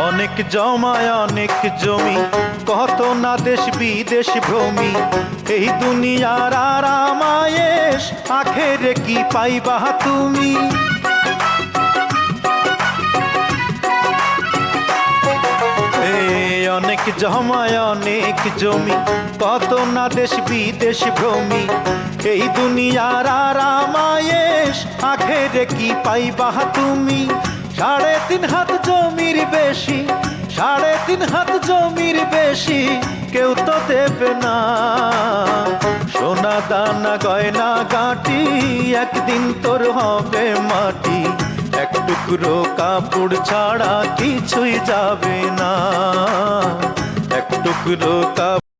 অনেক জমায় অনেক জমি, কত না দেশ বিদেশ ভ্রমি। এই দুনিয়ার আরামায়েশ আখেরে কি পাইবা তুমি? অনেক জমায় অনেক জমি, কত না দেশ বিদেশ ভ্রমি। এই দুনিয়ার আরামায়েশ আখেরে কি পাইবা তুমি? 3.5 হাত জমির বেশি, 3.5 হাত জমির বেশি কেউ তো দেবে না। সোনা দানা গয়না গাঁটি একদিন তোর হবে মাটি। এক টুকরো কাপড় ছাড়া কিছুই যাবে না, এক টুকরো কাপড়।